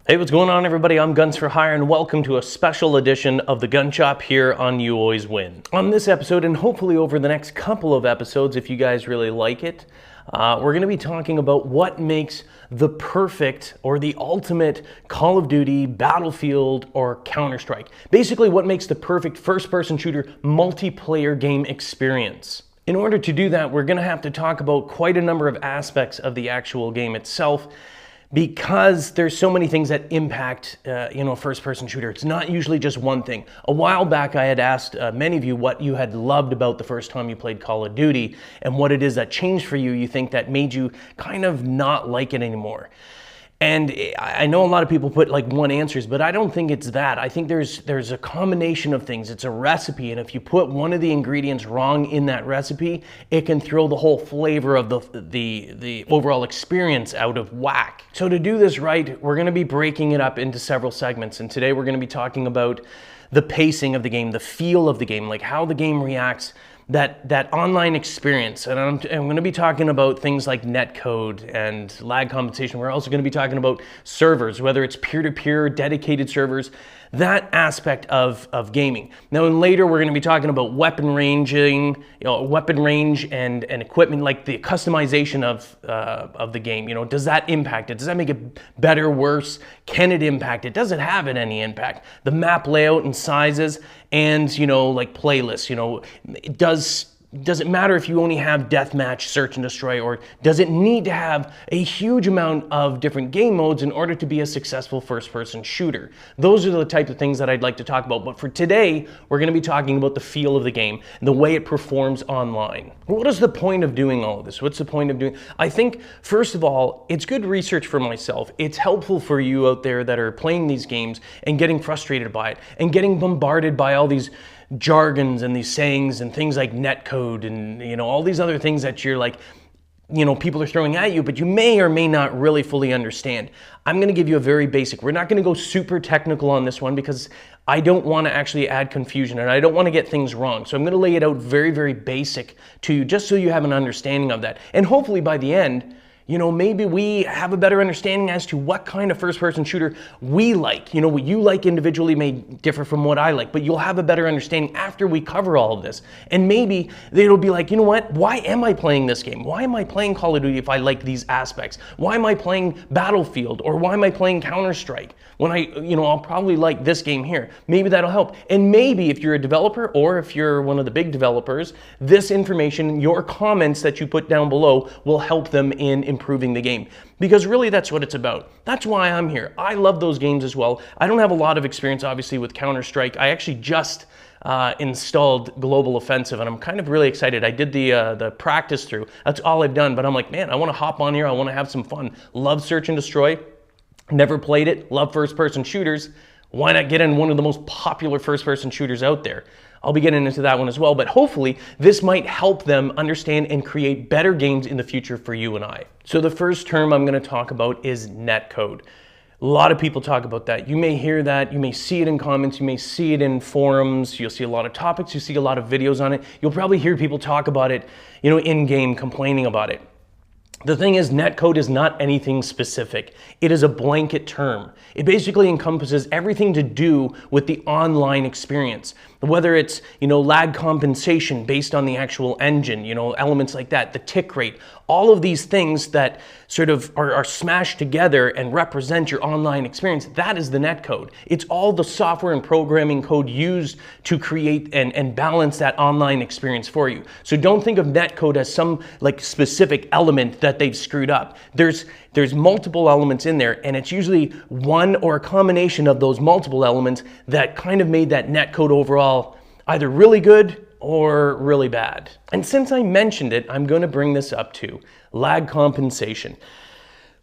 Hey, what's going on, everybody? I'm Guns for Hire, and welcome to a special edition of the Gun Shop here on You Always Win. On this episode, and hopefully over the next couple of episodes, if you guys really like it, we're going to be talking about what makes the perfect or the ultimate Call of Duty, Battlefield, or Counter-Strike. Basically, what makes the perfect first-person shooter multiplayer game experience. In order to do that, we're going to have to talk about quite a number of aspects of the actual game itself, because there's so many things that impact, a first-person shooter. It's not usually just one thing. A while back, I had asked many of you what you had loved about the first time you played Call of Duty and what it is that changed for you, you think that made you kind of not like it anymore. And I know a lot of people put like one answers, but I don't think it's that. I think there's a combination of things. It's a recipe, and if you put one of the ingredients wrong in that recipe, it can throw the whole flavor of the overall experience out of whack. So to do this right, we're going to be breaking it up into several segments, and today we're going to be talking about the pacing of the game, the feel of the game, like how the game reacts, that online experience. And I'm going to be talking about things like netcode and lag compensation. We're also going to be talking about servers, whether it's peer-to-peer, dedicated servers, that aspect of gaming. Now, later we're going to be talking about weapon ranging, weapon range and equipment, like the customization of the game. Does that impact it? Does that make it better, worse? Can it impact it? Does it have any impact? The map layout and sizes, and like playlists. Does it matter if you only have deathmatch, search and destroy, or does it need to have a huge amount of different game modes in order to be a successful first-person shooter? Those are the types of things that I'd like to talk about. But for today, we're going to be talking about the feel of the game and the way it performs online. What is the point of doing all of this? What's the point of doing? I think, first of all, it's good research for myself. It's helpful for you out there that are playing these games and getting frustrated by it and getting bombarded by all these jargons and these sayings and things like netcode and all these other things that you're like, people are throwing at you, but you may or may not really fully understand. I'm going to give you a very basic. We're not going to go super technical on this one because I don't want to actually add confusion and I don't want to get things wrong. So I'm going to lay it out very, very basic to you just so you have an understanding of that. And hopefully by the end, maybe we have a better understanding as to what kind of first-person shooter we like. What you like individually may differ from what I like, but you'll have a better understanding after we cover all of this. And maybe it'll be like, what? Why am I playing this game? Why am I playing Call of Duty if I like these aspects? Why am I playing Battlefield? Or why am I playing Counter-Strike? When I'll probably like this game here. Maybe that'll help. And maybe if you're a developer or if you're one of the big developers, this information, your comments that you put down below will help them in improving the game. Because really that's what it's about. That's why I'm here. I love those games as well. I don't have a lot of experience obviously with Counter-Strike. I actually just installed Global Offensive and I'm kind of really excited. I did the practice through. That's all I've done, but I'm like, man, I want to hop on here. I want to have some fun. Love Search and Destroy. Never played it. Love first-person shooters. Why not get in one of the most popular first-person shooters out there? I'll be getting into that one as well, but hopefully this might help them understand and create better games in the future for you and I. So the first term I'm going to talk about is netcode. A lot of people talk about that. You may hear that, you may see it in comments, you may see it in forums, you'll see a lot of topics, you see a lot of videos on it. You'll probably hear people talk about it, in-game, complaining about it. The thing is, netcode is not anything specific. It is a blanket term. It basically encompasses everything to do with the online experience. Whether it's, lag compensation based on the actual engine, elements like that, the tick rate, all of these things that sort of are smashed together and represent your online experience, that is the netcode. It's all the software and programming code used to create and balance that online experience for you. So don't think of netcode as some like specific element that they've screwed up. There's multiple elements in there, and it's usually one or a combination of those multiple elements that kind of made that netcode overall either really good or really bad. And since I mentioned it, I'm going to bring this up to lag compensation.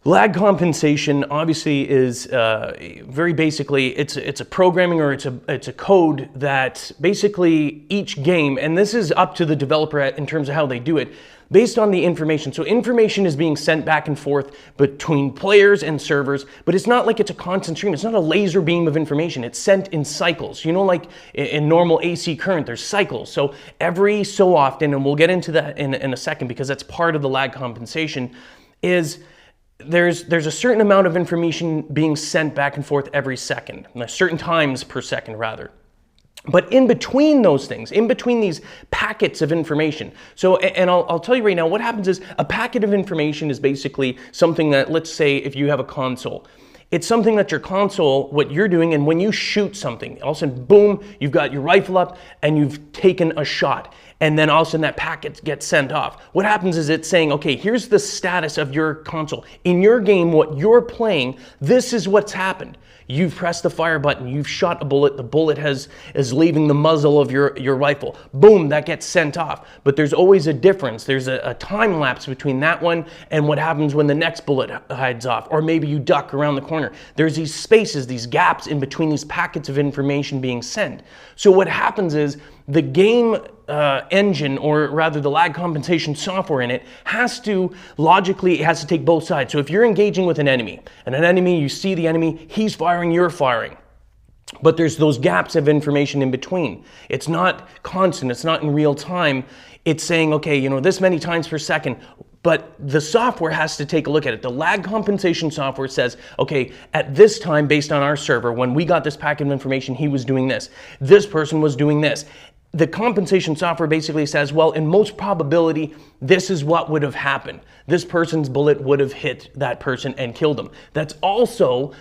Lag compensation obviously is very basically it's a programming or it's a code that basically each game, and this is up to the developer in terms of how they do it, based on the information. So information is being sent back and forth between players and servers, but it's not like it's a constant stream. It's not a laser beam of information. It's sent in cycles. Like in normal AC current, there's cycles. So every so often, and we'll get into that in a second because that's part of the lag compensation, is there's a certain amount of information being sent back and forth every second, certain times per second rather. But in between those things, in between these packets of information, so, and I'll tell you right now, what happens is a packet of information is basically something that, let's say if you have a console, it's something that your console, what you're doing, and when you shoot something, all of a sudden, boom, you've got your rifle up and you've taken a shot. And then all of a sudden that packet gets sent off. What happens is it's saying, okay, here's the status of your console. In your game, what you're playing, this is what's happened. You've pressed the fire button, you've shot a bullet, the bullet is leaving the muzzle of your rifle. Boom, that gets sent off. But there's always a difference. There's a time lapse between that one and what happens when the next bullet hides off. Or maybe you duck around the corner. There's these spaces, these gaps in between these packets of information being sent. So what happens is the game engine, or rather the lag compensation software in it, has to logically, it has to take both sides. So if you're engaging with an enemy, you see the enemy, he's firing, you're firing. But there's those gaps of information in between. It's not constant, it's not in real time. It's saying, okay, you know, this many times per second, but the software has to take a look at it. The lag compensation software says, okay, at this time, based on our server, when we got this packet of information, he was doing this. This person was doing this. The compensation software basically says, well, in most probability, this is what would have happened. This person's bullet would have hit that person and killed them. That's also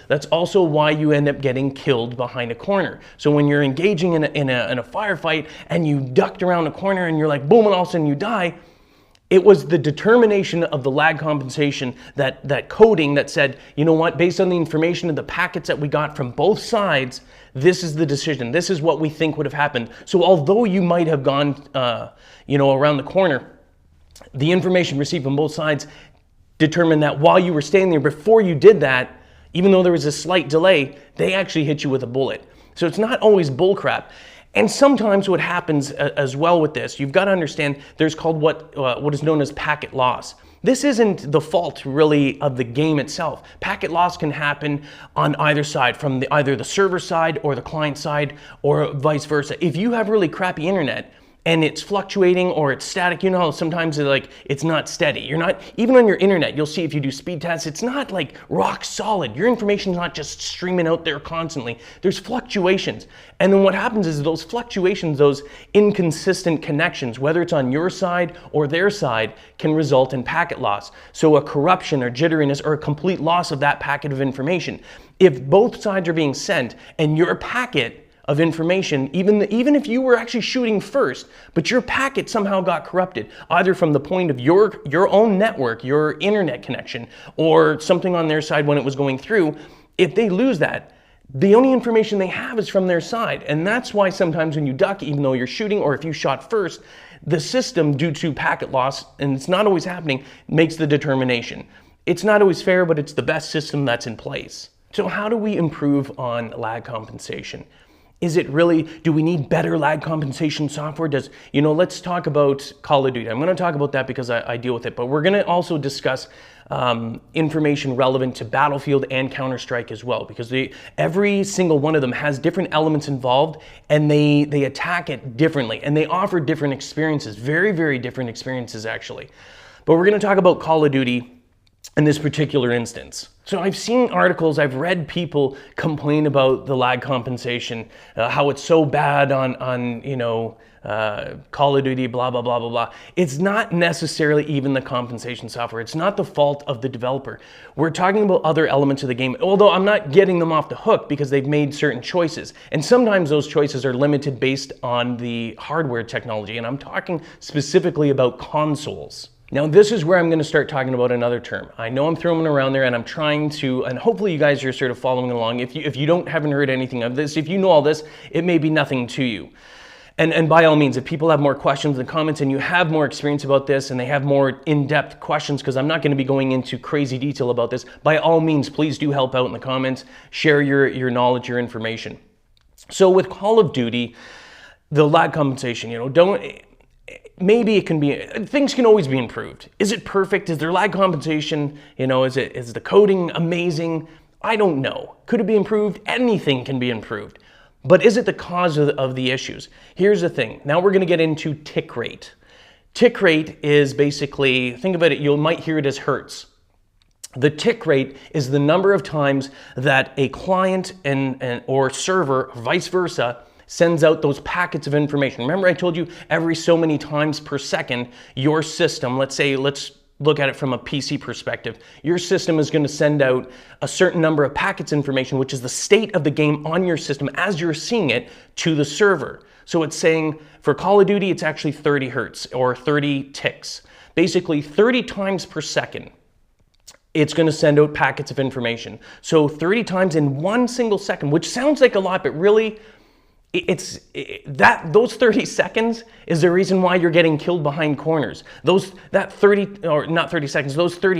why you end up getting killed behind a corner. So when you're engaging in a firefight and you ducked around a corner and you're like, boom, and all of a sudden you die, it was the determination of the lag compensation, that coding that said, you know what, based on the information and the packets that we got from both sides, this is the decision. This is what we think would have happened. So although you might have gone, around the corner, the information received from both sides determined that while you were standing there, before you did that, even though there was a slight delay, they actually hit you with a bullet. So it's not always bullcrap. And sometimes what happens as well with this, you've got to understand there's called what is known as packet loss. This isn't the fault really of the game itself. Packet loss can happen on either side, from either the server side or the client side, or vice versa. If you have really crappy internet and it's fluctuating or it's static, you know how sometimes it's not steady. You're not, even on your internet, you'll see if you do speed tests, it's not like rock solid. Your information's not just streaming out there constantly. There's fluctuations. And then what happens is those fluctuations, those inconsistent connections, whether it's on your side or their side, can result in packet loss. So a corruption or jitteriness or a complete loss of that packet of information. If both sides are being sent and your packet of information, even if you were actually shooting first, but your packet somehow got corrupted, either from the point of your own network, your internet connection, or something on their side when it was going through, if they lose that, the only information they have is from their side. And that's why sometimes when you duck, even though you're shooting, or if you shot first, the system, due to packet loss, and it's not always happening, makes the determination. It's not always fair, but it's the best system that's in place. So how do we improve on lag compensation? Is it really, do we need better lag compensation software? Let's talk about Call of Duty. I'm going to talk about that because I deal with it, but we're going to also discuss information relevant to Battlefield and Counter-Strike as well, because every single one of them has different elements involved, and they attack it differently, and they offer different experiences, very, very different experiences actually. But we're going to talk about Call of Duty in this particular instance. So I've seen articles, I've read people complain about the lag compensation, how it's so bad on Call of Duty, blah, blah, blah, blah, blah. It's not necessarily even the compensation software. It's not the fault of the developer. We're talking about other elements of the game, although I'm not getting them off the hook because they've made certain choices. And sometimes those choices are limited based on the hardware technology. And I'm talking specifically about consoles. Now this is where I'm going to start talking about another term. I know I'm throwing it around there, and I'm trying to, and hopefully you guys are sort of following along. If you haven't heard anything of this, if you know all this, it may be nothing to you. And by all means, if people have more questions and comments and you have more experience about this and they have more in-depth questions, because I'm not going to be going into crazy detail about this, by all means, please do help out in the comments, share your knowledge, your information. So with Call of Duty, the lag compensation, maybe it can be, things can always be improved. Is it perfect? Is there lag compensation? Is the coding amazing? I don't know. Could it be improved? Anything can be improved. But is it the cause of the issues? Here's the thing. Now we're going to get into tick rate. Tick rate is basically, think of it, you might hear it as hertz. The tick rate is the number of times that a client or server, or vice versa, sends out those packets of information. Remember I told you every so many times per second, your system, let's look at it from a PC perspective, your system is going to send out a certain number of packets information, which is the state of the game on your system as you're seeing it, to the server. So it's saying for Call of Duty, it's actually 30 hertz or 30 ticks. Basically 30 times per second. It's going to send out packets of information. So 30 times in one single second, which sounds like a lot, but really those 30 seconds is the reason why you're getting killed behind corners. Those 30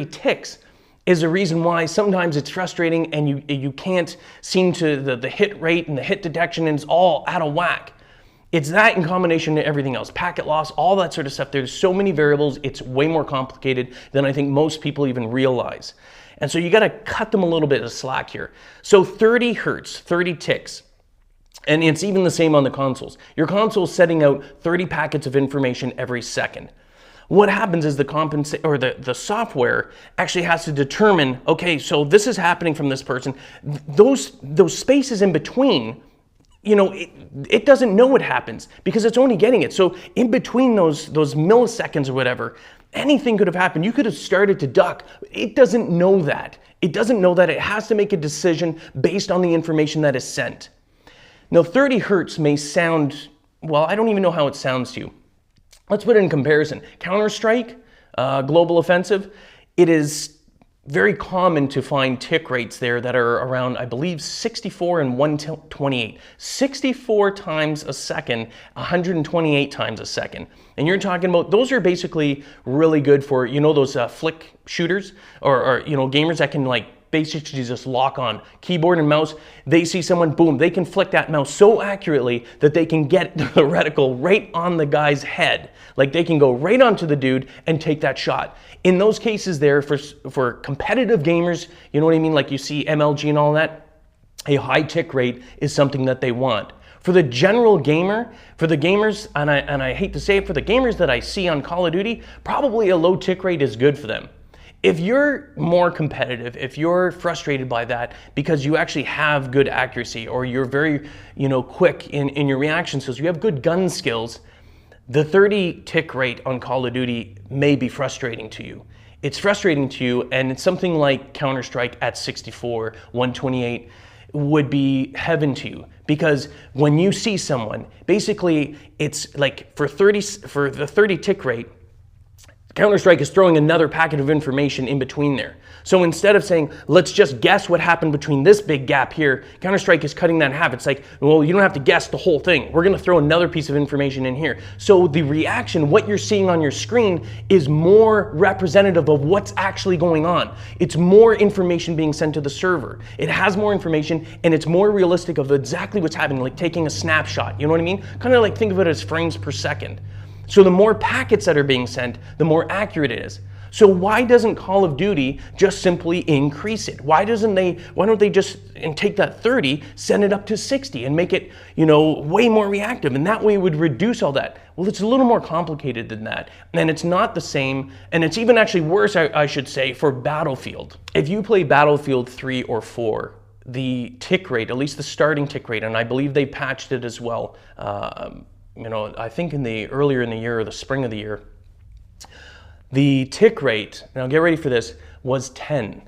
ticks is the reason why sometimes it's frustrating and you can't seem to, the hit rate and the hit detection is all out of whack. It's that in combination to everything else, packet loss, all that sort of stuff. There's so many variables, it's way more complicated than I think most people even realize. And so you gotta cut them a little bit of slack here. So 30 hertz, 30 ticks, and it's even the same on the consoles. Your console's setting out 30 packets of information every second. What happens is the software actually has to determine, okay, so this is happening from this person. Those spaces in between, you know, it doesn't know what happens because it's only getting it. So in between those milliseconds or whatever, anything could have happened. You could have started to duck. It doesn't know that. It doesn't know that. It has to make a decision based on the information that is sent. Now 30 hertz may sound, well, I don't even know how it sounds to you. Let's put it in comparison. Counter-Strike, Global Offensive, it is very common to find tick rates there that are around, I believe, 64 and 128. 64 times a second, 128 times a second. And you're talking about, those are basically really good for, you know, those flick shooters or, you know, gamers that can like basically just lock on keyboard and mouse. They see someone, boom, they can flick that mouse so accurately that they can get the reticle right on the guy's head. Like they can go right onto the dude and take that shot. In those cases there, for competitive gamers, you know what I mean? Like you see MLG and all that, a high tick rate is something that they want. For the general gamer, for the gamers, and I hate to say it, for the gamers that I see on Call of Duty, probably a low tick rate is good for them. If you're more competitive, if you're frustrated by that because you actually have good accuracy or you're very, you know, quick in your reaction skills, you have good gun skills, the 30 tick rate on Call of Duty may be frustrating to you. It's frustrating to you, and it's something like Counter-Strike at 64, 128 would be heaven to you, because when you see someone, basically it's like for the 30 tick rate, Counter-Strike is throwing another packet of information in between there. So instead of saying, let's just guess what happened between this big gap here, Counter-Strike is cutting that in half. It's like, well, you don't have to guess the whole thing. We're gonna throw another piece of information in here. So the reaction, what you're seeing on your screen, is more representative of what's actually going on. It's more information being sent to the server. It has more information and it's more realistic of exactly what's happening, like taking a snapshot, you know what I mean? Kind of like think of it as frames per second. So the more packets that are being sent, the more accurate it is. So why doesn't Call of Duty just simply increase it? Why don't they just take that 30, send it up to 60 and make it, you know, way more reactive, and that way it would reduce all that? Well, it's a little more complicated than that, and it's not the same, and it's even actually worse, I should say, for Battlefield. If you play Battlefield 3 or 4, the tick rate, at least the starting tick rate, and I believe they patched it as well, you know, I think earlier in the year or the spring of the year, the tick rate, now get ready for this, was 10.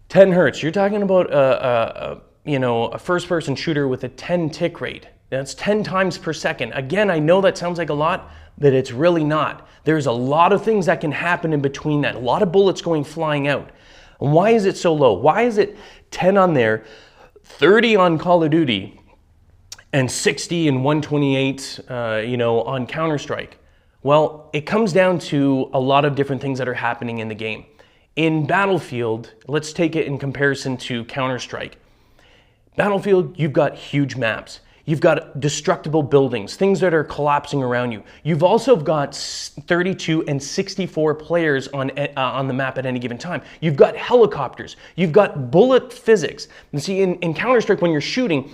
10 hertz. You're talking about you know, a first-person shooter with a 10 tick rate. That's 10 times per second. Again, I know that sounds like a lot, but it's really not. There's a lot of things that can happen in between that. A lot of bullets going flying out. And why is it so low? Why is it 10 on there, 30 on Call of Duty, and 60 and 128, you know, on Counter-Strike? Well, it comes down to a lot of different things that are happening in the game. In Battlefield, let's take it in comparison to Counter-Strike. Battlefield, you've got huge maps. You've got destructible buildings, things that are collapsing around you. You've also got 32 and 64 players on the map at any given time. You've got helicopters. You've got bullet physics. And see, in Counter-Strike, when you're shooting,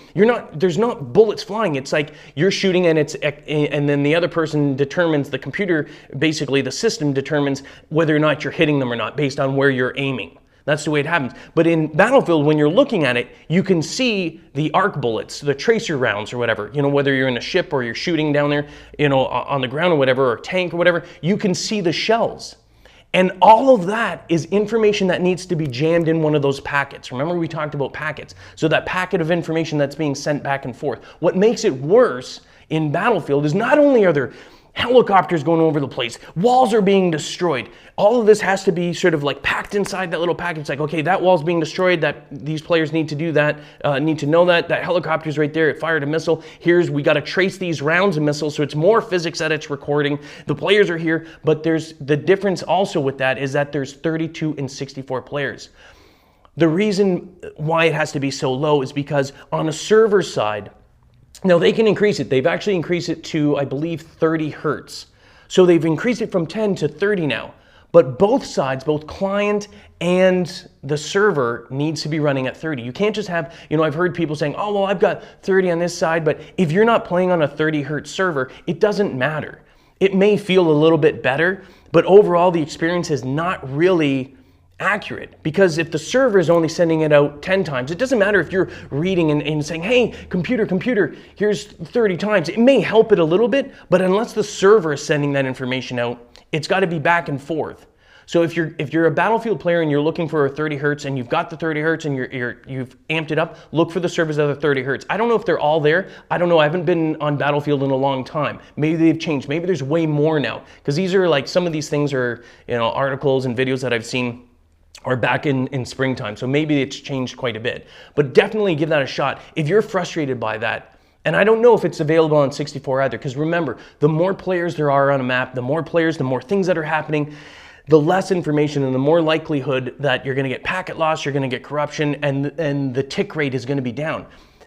there's not bullets flying. It's like you're shooting and then the other person determines, the computer, basically the system determines whether or not you're hitting them or not based on where you're aiming. That's the way it happens. But in Battlefield, when you're looking at it, you can see the arc bullets, the tracer rounds or whatever, whether you're in a ship or you're shooting down there, on the ground or whatever, or a tank or whatever, you can see the shells. And all of that is information that needs to be jammed in one of those packets. Remember, we talked about packets. So that packet of information that's being sent back and forth. What makes it worse in Battlefield is not only are there helicopters going over the place, walls are being destroyed. All of this has to be sort of like packed inside that little packet. It's like, okay, that wall's being destroyed, that these players need to do that, need to know that helicopter's right there, it fired a missile. We got to trace these rounds of missiles, so it's more physics that it's recording. The players are here, but there's the difference also with that is that there's 32 and 64 players. The reason why it has to be so low is because on a server side, now they can increase it. They've actually increased it to, I believe, 30 hertz. So they've increased it from 10 to 30 now. But both sides, both client and the server, needs to be running at 30. You can't just have, I've heard people saying, oh, well, I've got 30 on this side, but if you're not playing on a 30 hertz server, it doesn't matter. It may feel a little bit better, but overall the experience is not really accurate, because if the server is only sending it out 10 times, it doesn't matter if you're reading and saying, hey, computer, here's 30 times. It may help it a little bit, but unless the server is sending that information out, it's got to be back and forth. So if you're a Battlefield player and you're looking for a 30 hertz and you've got the 30 hertz and you've amped it up, look for the servers that are 30 hertz. I don't know if they're all there. I don't know. I haven't been on Battlefield in a long time. Maybe they've changed. Maybe there's way more now, because these are like, some of these things are, articles and videos that I've seen or back in springtime. So maybe it's changed quite a bit, but definitely give that a shot if you're frustrated by that. And I don't know if it's available on 64 either, because remember, the more players there are on a map, the more players, the more things that are happening, the less information and the more likelihood that you're going to get packet loss, you're going to get corruption, and the tick rate is going to be down.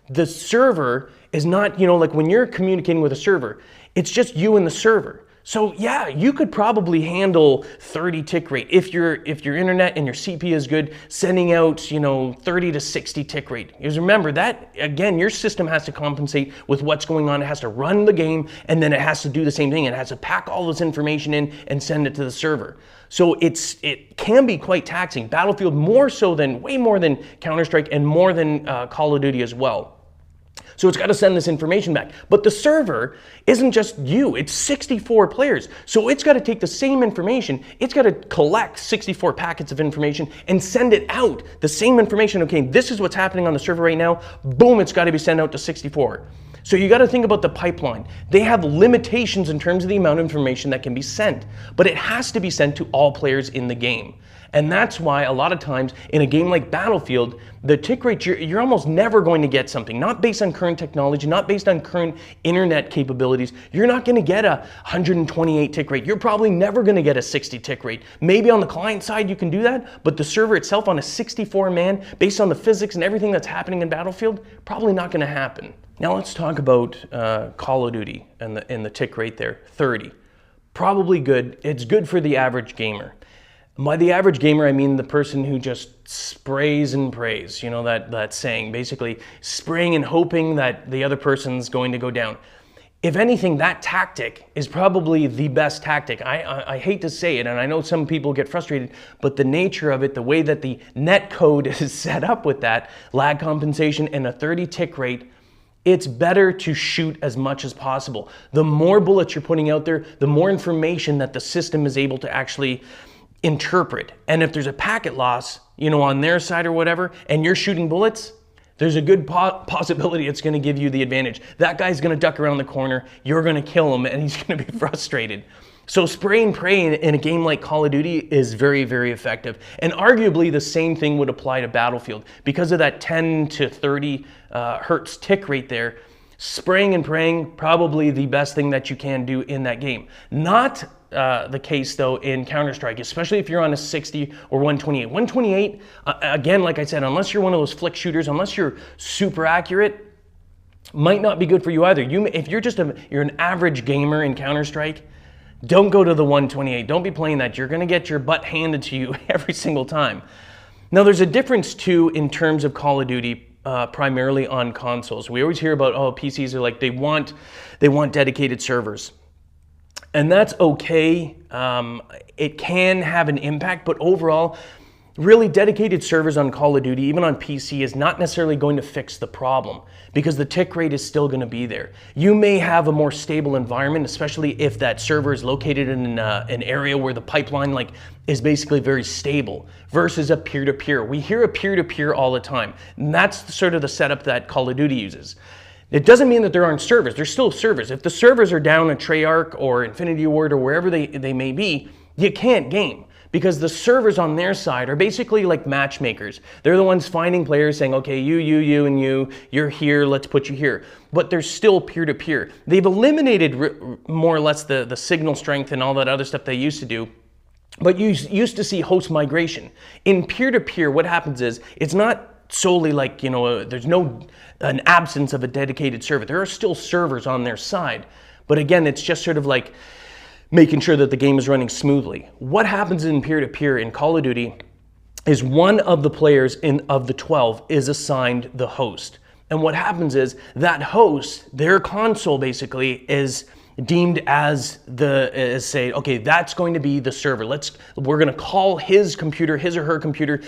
The server is not, like when you're communicating with a server, it's just you and the server. So yeah, you could probably handle 30 tick rate if your internet and your CPU is good, sending out 30 to 60 tick rate. Because remember that, again, your system has to compensate with what's going on. It has to run the game, and then it has to do the same thing. It has to pack all this information in and send it to the server. So it can be quite taxing. Battlefield way more than Counter-Strike, and more than Call of Duty as well. So it's got to send this information back. But the server isn't just you, it's 64 players. So it's got to take the same information, it's got to collect 64 packets of information and send it out. The same information, okay, this is what's happening on the server right now, boom, it's got to be sent out to 64. So you got to think about the pipeline. They have limitations in terms of the amount of information that can be sent, but it has to be sent to all players in the game. And that's why a lot of times in a game like Battlefield, the tick rate, you're almost never going to get something, not based on current technology, not based on current internet capabilities. You're not going to get a 128 tick rate. You're probably never going to get a 60 tick rate. Maybe on the client side you can do that, but the server itself on a 64-man, based on the physics and everything that's happening in Battlefield, probably not going to happen. Now let's talk about Call of Duty and the tick rate there, 30. Probably good. It's good for the average gamer. By the average gamer, I mean the person who just sprays and prays, that saying, basically spraying and hoping that the other person's going to go down. If anything, that tactic is probably the best tactic. I hate to say it, and I know some people get frustrated, but the nature of it, the way that the net code is set up with that, lag compensation and a 30 tick rate, it's better to shoot as much as possible. The more bullets you're putting out there, the more information that the system is able to actually interpret. And if there's a packet loss, on their side or whatever, and you're shooting bullets, there's a good possibility it's going to give you the advantage. That guy's going to duck around the corner, you're going to kill him, and he's going to be frustrated. So spray and pray in a game like Call of Duty is very, very effective. And arguably the same thing would apply to Battlefield. Because of that 10 to 30 hertz tick rate there, spraying and praying, probably the best thing that you can do in that game. Not the case though in Counter-Strike, especially if you're on a 60 or 128. 128, again, like I said, unless you're one of those flick shooters, unless you're super accurate, might not be good for you either. If you're an average gamer in Counter-Strike, don't go to the 128. Don't be playing that. You're going to get your butt handed to you every single time. Now, there's a difference too in terms of Call of Duty, primarily on consoles. We always hear about, oh, PCs are like, they want dedicated servers. And that's okay. It can have an impact, but overall, really dedicated servers on Call of Duty, even on PC, is not necessarily going to fix the problem because the tick rate is still going to be there. You may have a more stable environment, especially if that server is located in an area where the pipeline is basically very stable versus a peer-to-peer. We hear a peer-to-peer all the time, and that's sort of the setup that Call of Duty uses. It doesn't mean that there aren't servers. There's still servers. If the servers are down at Treyarch or Infinity Ward or wherever they may be, you can't game. Because the servers on their side are basically like matchmakers. They're the ones finding players saying, okay, you, and you're here, let's put you here. But there's still peer-to-peer. They've eliminated more or less the signal strength and all that other stuff they used to do. But you used to see host migration. In peer-to-peer, what happens is, it's not solely like, there's an absence of a dedicated server. There are still servers on their side. But again, it's just sort of like making sure that the game is running smoothly. What happens in peer-to-peer in Call of Duty is one of the players of the 12 is assigned the host. And what happens is that host, their console basically, is deemed as say, okay, that's going to be the server. We're going to call his computer, his or her computer,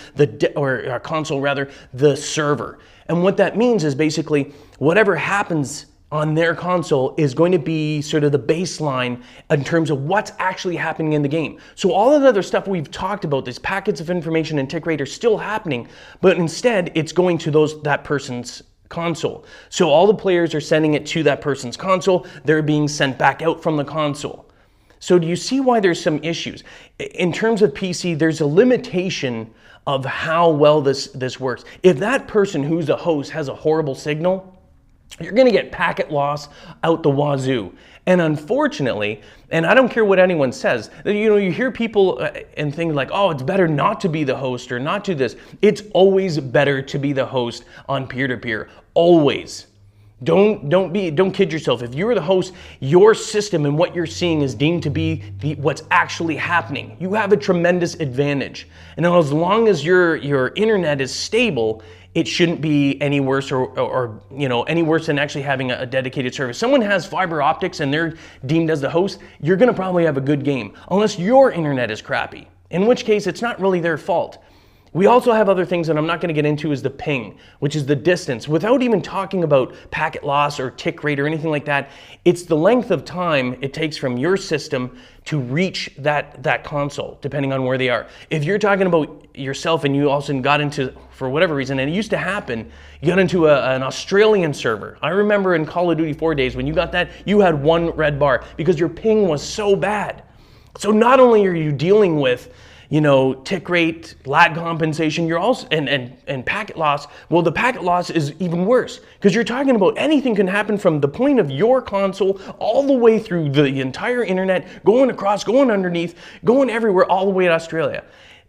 or console rather, the server. And what that means is basically whatever happens on their console is going to be sort of the baseline in terms of what's actually happening in the game. So all of the other stuff we've talked about, these packets of information and tick rate, are still happening, but instead it's going to that person's console. So all the players are sending it to that person's console. They're being sent back out from the console. So do you see why there's some issues? In terms of PC, there's a limitation of how well this works. If that person who's the host has a horrible signal, you're going to get packet loss out the wazoo. And unfortunately, and I don't care what anyone says, you hear people and things like, oh, it's better not to be the host or not to this. It's always better to be the host on peer-to-peer. Always. Don't kid yourself. If you're the host, your system and what you're seeing is deemed to be what's actually happening. You have a tremendous advantage. And as long as your internet is stable, it shouldn't be any worse or any worse than actually having a dedicated service. Someone has fiber optics and they're deemed as the host, you're going to probably have a good game, unless your internet is crappy, in which case it's not really their fault. We also have other things that I'm not going to get into, is the ping, which is the distance. Without even talking about packet loss or tick rate or anything like that, it's the length of time it takes from your system to reach that console, depending on where they are. If you're talking about yourself and you also got into, for whatever reason, and it used to happen, you got into an Australian server. I remember in Call of Duty 4 days, when you got that, you had one red bar because your ping was so bad. So not only are you dealing with tick rate, lag compensation, you're also, and packet loss. Well, the packet loss is even worse because you're talking about anything can happen from the point of your console all the way through the entire internet, going across, going underneath, going everywhere, all the way to Australia.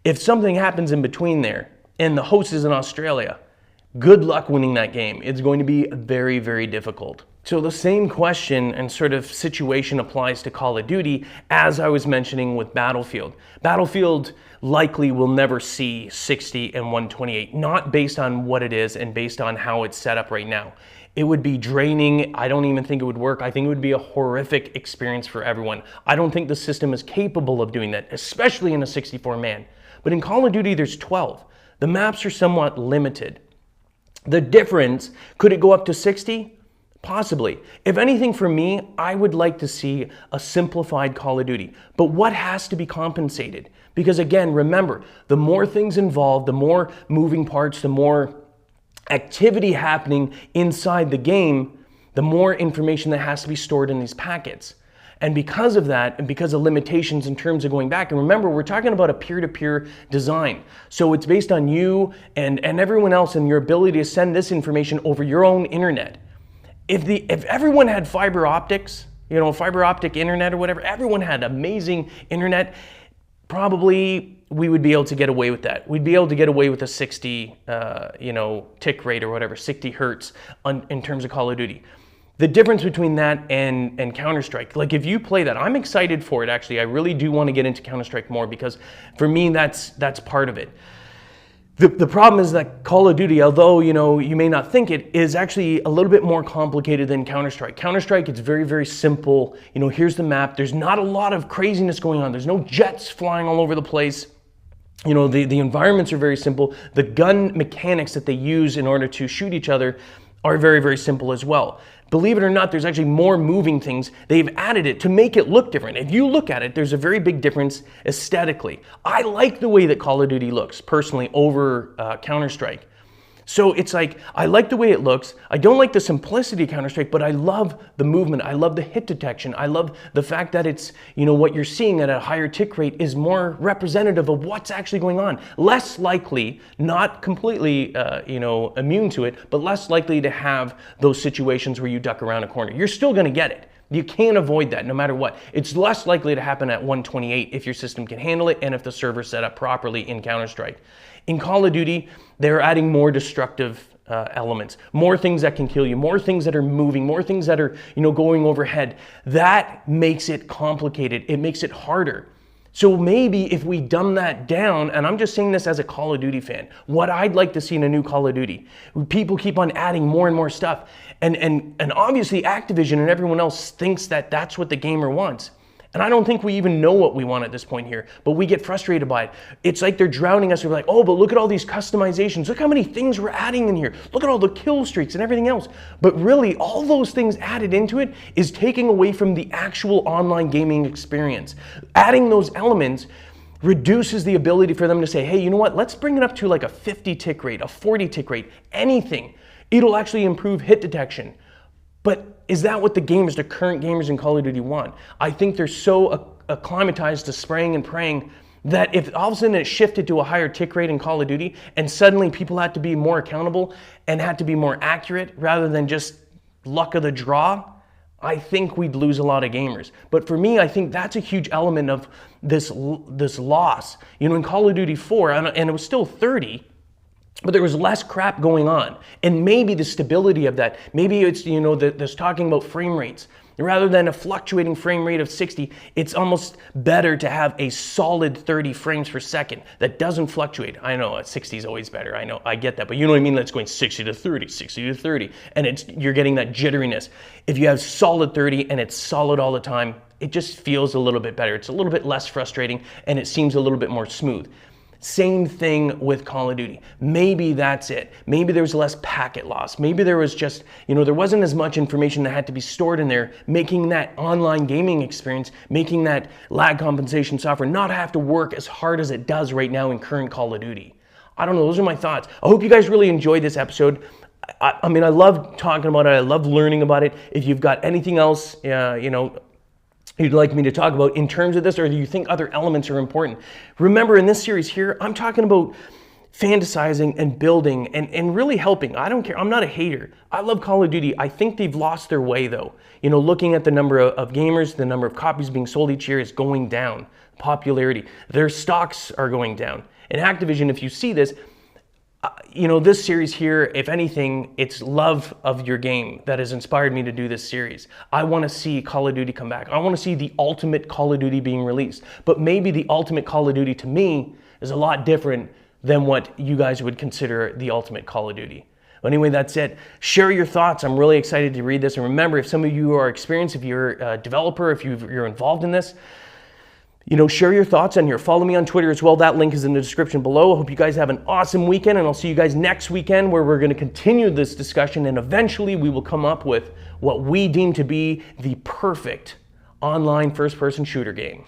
If something happens in between there and the host is in Australia, good luck winning that game. It's going to be very, very difficult. So the same question and sort of situation applies to Call of Duty, as I was mentioning with Battlefield. Battlefield likely will never see 60 and 128, not based on what it is and based on how it's set up right now. It would be draining. I don't even think it would work. I think it would be a horrific experience for everyone. I don't think the system is capable of doing that, especially in a 64-man. But in Call of Duty, there's 12. The maps are somewhat limited. The difference, could it go up to 60? Possibly. If anything, for me, I would like to see a simplified Call of Duty. But what has to be compensated? Because again, remember, the more things involved, the more moving parts, the more activity happening inside the game, the more information that has to be stored in these packets. And because of that, and because of limitations in terms of going back, and remember, we're talking about a peer-to-peer design. So it's based on you and everyone else and your ability to send this information over your own internet. If everyone had fiber optics, fiber optic internet or whatever, everyone had amazing internet, probably we would be able to get away with that. We'd be able to get away with a 60, tick rate or whatever, 60 hertz in terms of Call of Duty. The difference between that and Counter-Strike, like if you play that, I'm excited for it actually. I really do want to get into Counter-Strike more because for me, that's part of it. The problem is that Call of Duty, although you may not think it, is actually a little bit more complicated than Counter-Strike. Counter-Strike, it's very, very simple. Here's the map. There's not a lot of craziness going on. There's no jets flying all over the place. The environments are very simple. The gun mechanics that they use in order to shoot each other are very, very simple as well. Believe it or not, there's actually more moving things. They've added it to make it look different. If you look at it, there's a very big difference aesthetically. I like the way that Call of Duty looks, personally, over Counter-Strike. So it's like, I like the way it looks. I don't like the simplicity of Counter-Strike, but I love the movement. I love the hit detection. I love the fact that it's, what you're seeing at a higher tick rate is more representative of what's actually going on. Less likely, not completely, immune to it, but less likely to have those situations where you duck around a corner. You're still gonna get it. You can't avoid that no matter what. It's less likely to happen at 128 if your system can handle it and if the server's set up properly in Counter-Strike. In Call of Duty, they're adding more destructive elements, more things that can kill you, more things that are moving, more things that are, going overhead. That makes it complicated. It makes it harder. So maybe if we dumb that down, and I'm just saying this as a Call of Duty fan, what I'd like to see in a new Call of Duty, people keep on adding more and more stuff. And obviously Activision and everyone else thinks that that's what the gamer wants. And I don't think we even know what we want at this point here, but we get frustrated by it. It's like they're drowning us. We're like, oh, but look at all these customizations. Look how many things we're adding in here. Look at all the kill streaks and everything else. But really, all those things added into it is taking away from the actual online gaming experience. Adding those elements reduces the ability for them to say, hey, you know what? Let's bring it up to like a 50 tick rate, a 40 tick rate, anything. It'll actually improve hit detection. But is that what the current gamers in Call of Duty want? I think they're so acclimatized to spraying and praying that if all of a sudden it shifted to a higher tick rate in Call of Duty and suddenly people had to be more accountable and had to be more accurate rather than just luck of the draw, I think we'd lose a lot of gamers. But for me, I think that's a huge element of this loss. In Call of Duty 4, and it was still 30, but there was less crap going on. And maybe the stability of that, maybe it's, this talking about frame rates. Rather than a fluctuating frame rate of 60, it's almost better to have a solid 30 frames per second that doesn't fluctuate. I know 60 is always better. I know, I get that. But you know what I mean? That's going 60 to 30, 60 to 30. And you're getting that jitteriness. If you have solid 30 and it's solid all the time, it just feels a little bit better. It's a little bit less frustrating and it seems a little bit more smooth. Same thing with Call of Duty. Maybe that's it. Maybe there was less packet loss. Maybe there was just, there wasn't as much information that had to be stored in there, making that online gaming experience, making that lag compensation software not have to work as hard as it does right now in current Call of Duty. I don't know, those are my thoughts. I hope you guys really enjoyed this episode. I mean, I love talking about it. I love learning about it. If you've got anything else, you'd like me to talk about in terms of this, or do you think other elements are important? Remember, in this series here, I'm talking about fantasizing and building and really helping. I don't care. I'm not a hater. I love Call of Duty. I think they've lost their way, though. Looking at the number of gamers, the number of copies being sold each year is going down. Popularity. Their stocks are going down. And Activision, if you see this, this series here, if anything, it's love of your game that has inspired me to do this series. I want to see Call of Duty come back. I want to see the ultimate Call of Duty being released. But maybe the ultimate Call of Duty to me is a lot different than what you guys would consider the ultimate Call of Duty. But anyway, that's it. Share your thoughts. I'm really excited to read this. And remember, if some of you are experienced, if you're a developer, if you're involved in this, share your thoughts on here. Follow me on Twitter as well. That link is in the description below. I hope you guys have an awesome weekend, and I'll see you guys next weekend where we're going to continue this discussion, and eventually we will come up with what we deem to be the perfect online first-person shooter game.